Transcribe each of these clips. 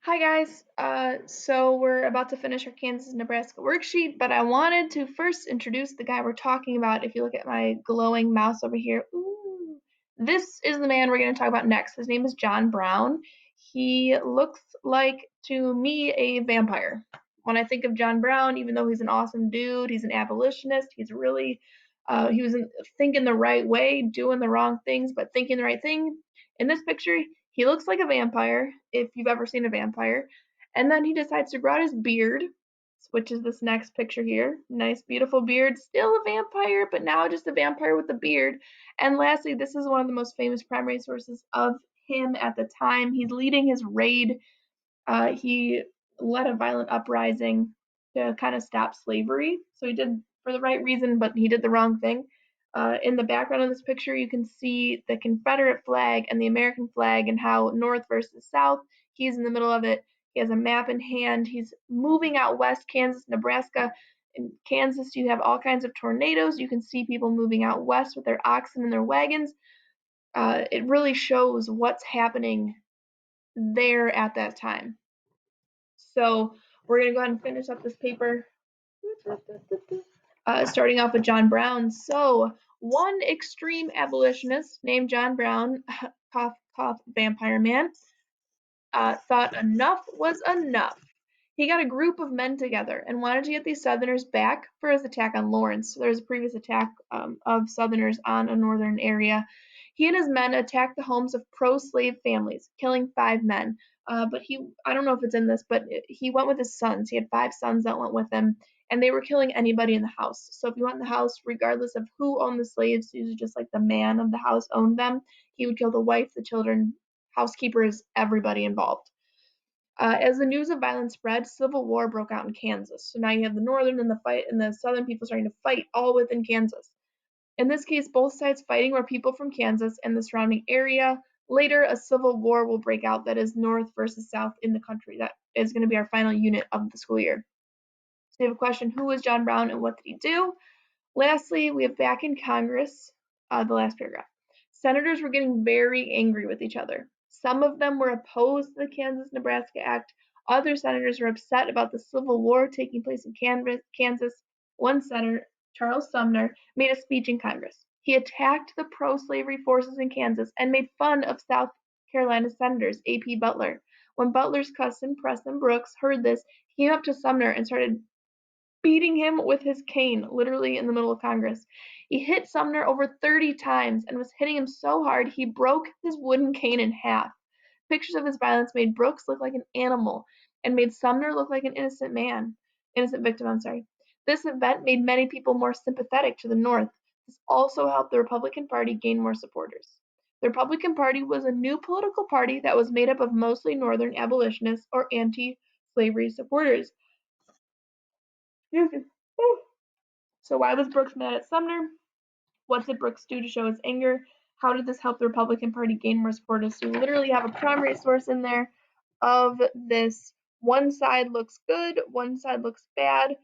Hi guys. So we're about to finish our Kansas Nebraska worksheet, but I wanted to first introduce the guy we're talking about. If you look at my glowing mouse over here, ooh, this is the man we're going to talk about next. His name is John Brown. He looks like, to me, a vampire. When I think of John Brown, even though he's an awesome dude, he's an abolitionist, he was thinking the right way, doing the wrong things, but thinking the right thing. In this picture, he looks like a vampire, if you've ever seen a vampire. And then he decides to grow out his beard, which is this next picture here. Nice, beautiful beard. Still a vampire, but now just a vampire with a beard. And lastly, this is one of the most famous primary sources of him at the time. He's leading his raid. He led a violent uprising to kind of stop slavery. So he did for the right reason, but he did the wrong thing. In the background of this picture, you can see the Confederate flag and the American flag and how North versus South. He's in the middle of it. He has a map in hand. He's moving out west, Kansas, Nebraska. In Kansas, you have all kinds of tornadoes. You can see people moving out west with their oxen and their wagons. It really shows what's happening there at that time. So we're going to go ahead and finish up this paper. Starting off with John Brown. So, one extreme abolitionist named John Brown, cough, cough, vampire man, thought enough was enough. He got a group of men together and wanted to get these Southerners back for his attack on Lawrence. So there was a previous attack of Southerners on a northern area. He and his men attacked the homes of pro-slave families, killing 5 men. But I don't know if it's in this, but he went with his sons. He had 5 sons that went with him, and they were killing anybody in the house. So if you went in the house, regardless of who owned the slaves, usually just like the man of the house owned them, he would kill the wife, the children, housekeepers, everybody involved. As the news of violence spread, civil war broke out in Kansas. So now you have the northern and the southern people starting to fight all within Kansas. In this case, both sides fighting were people from Kansas and the surrounding area. Later, a civil war will break out that is North versus South in the country. That is going to be our final unit of the school year. So we have a question: who was John Brown and what did he do? Lastly, we have back in Congress, the last paragraph. Senators were getting very angry with each other. Some of them were opposed to the Kansas Nebraska Act. Other senators were upset about the Civil War taking place in Kansas. One senator, Charles Sumner, made a speech in Congress. He attacked the pro slavery forces in Kansas and made fun of South Carolina Senators A.P. Butler. When Butler's cousin, Preston Brooks, heard this, he came up to Sumner and started beating him with his cane, literally in the middle of Congress. He hit Sumner over 30 times and was hitting him so hard he broke his wooden cane in half. Pictures of his violence made Brooks look like an animal and made Sumner look like an innocent victim, I'm sorry. This event made many people more sympathetic to the North. This also helped the Republican Party gain more supporters. The Republican Party was a new political party that was made up of mostly Northern abolitionists or anti-slavery supporters. So why was Brooks mad at Sumner? What did Brooks do to show his anger? How did this help the Republican Party gain more supporters? So we literally have a primary source in there of this. One side looks good, one side looks bad.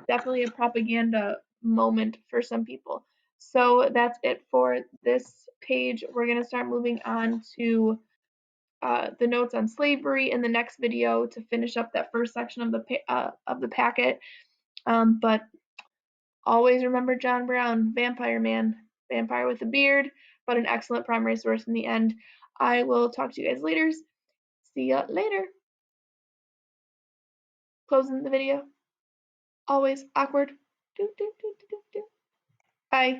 Definitely a propaganda moment for some people. So that's it for this page. We're going to start moving on to the notes on slavery in the next video to finish up that first section of the packet. But always remember John Brown, vampire man, vampire with a beard, but an excellent primary source in the end. I will talk to you guys later. See ya later. Closing the video. Always awkward. Bye.